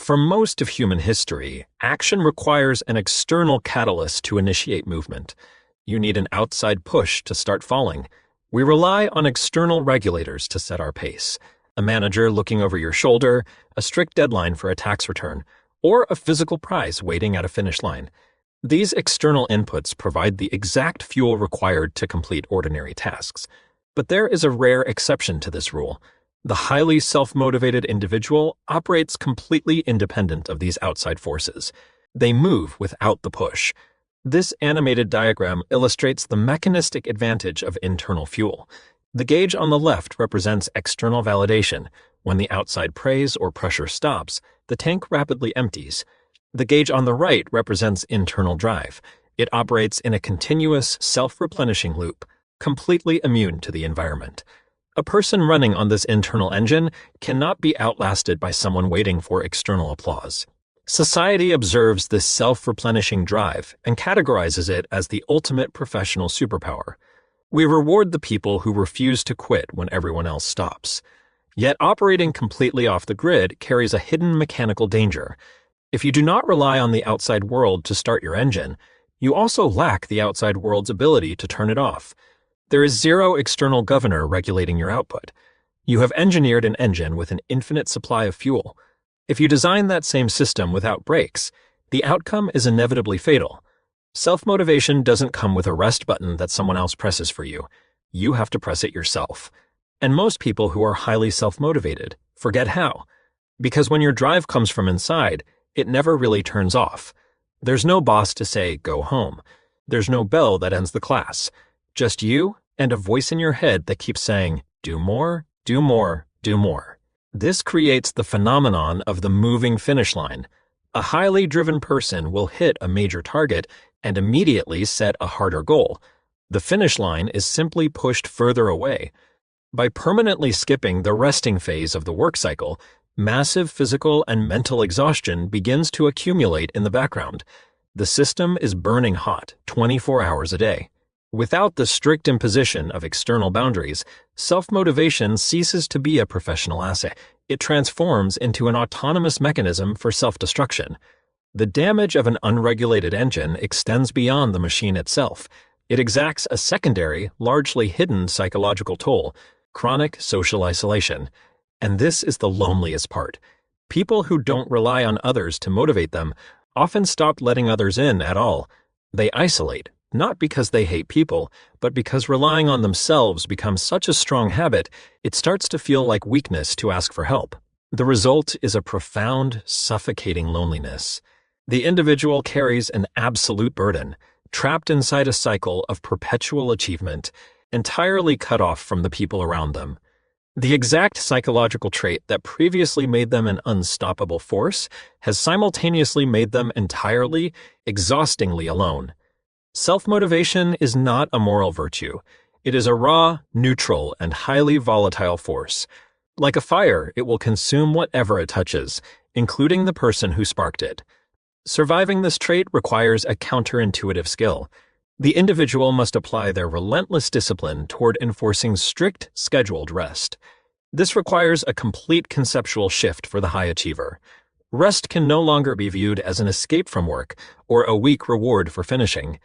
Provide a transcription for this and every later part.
For most of human history, action requires an external catalyst to initiate movement. You need an outside push to start falling. We rely on external regulators to set our pace. A manager looking over your shoulder, a strict deadline for a tax return, or a physical prize waiting at a finish line. These external inputs provide the exact fuel required to complete ordinary tasks. But there is a rare exception to this rule. The highly self-motivated individual operates completely independent of these outside forces. They move without the push. This animated diagram illustrates the mechanistic advantage of internal fuel. The gauge on the left represents external validation. When the outside praise or pressure stops, the tank rapidly empties. The gauge on the right represents internal drive. It operates in a continuous, self-replenishing loop, completely immune to the environment. A person running on this internal engine cannot be outlasted by someone waiting for external applause. Society observes this self-replenishing drive and categorizes it as the ultimate professional superpower. We reward the people who refuse to quit when everyone else stops. Yet operating completely off the grid carries a hidden mechanical danger. If you do not rely on the outside world to start your engine, you also lack the outside world's ability to turn it off. There is zero external governor regulating your output. You have engineered an engine with an infinite supply of fuel. If you design that same system without brakes, the outcome is inevitably fatal. Self-motivation doesn't come with a rest button that someone else presses for you. You have to press it yourself. And most people who are highly self-motivated forget how. Because when your drive comes from inside, it never really turns off. There's no boss to say, go home. There's no bell that ends the class. Just you and a voice in your head that keeps saying, do more, do more, do more. This creates the phenomenon of the moving finish line. A highly driven person will hit a major target and immediately set a harder goal. The finish line is simply pushed further away. By permanently skipping the resting phase of the work cycle, massive physical and mental exhaustion begins to accumulate in the background. The system is burning hot 24 hours a day. Without the strict imposition of external boundaries, self-motivation ceases to be a professional asset. It transforms into an autonomous mechanism for self-destruction. The damage of an unregulated engine extends beyond the machine itself. It exacts a secondary, largely hidden psychological toll, chronic social isolation. And this is the loneliest part. People who don't rely on others to motivate them often stop letting others in at all. They isolate. Not because they hate people, but because relying on themselves becomes such a strong habit, it starts to feel like weakness to ask for help. The result is a profound, suffocating loneliness. The individual carries an absolute burden, trapped inside a cycle of perpetual achievement, entirely cut off from the people around them. The exact psychological trait that previously made them an unstoppable force has simultaneously made them entirely, exhaustingly alone. Self-motivation is not a moral virtue. It is a raw, neutral, and highly volatile force. Like a fire, it will consume whatever it touches, including the person who sparked it. Surviving this trait requires a counterintuitive skill. The individual must apply their relentless discipline toward enforcing strict, scheduled rest. This requires a complete conceptual shift for the high achiever. Rest can no longer be viewed as an escape from work or a weak reward for finishing.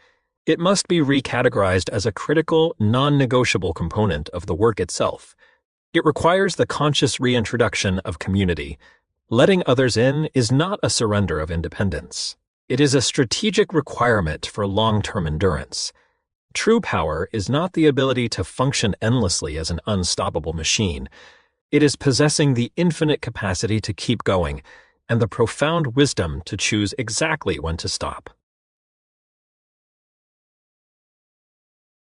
It must be recategorized as a critical, non-negotiable component of the work itself. It requires the conscious reintroduction of community. Letting others in is not a surrender of independence. It is a strategic requirement for long-term endurance. True power is not the ability to function endlessly as an unstoppable machine. It is possessing the infinite capacity to keep going and the profound wisdom to choose exactly when to stop.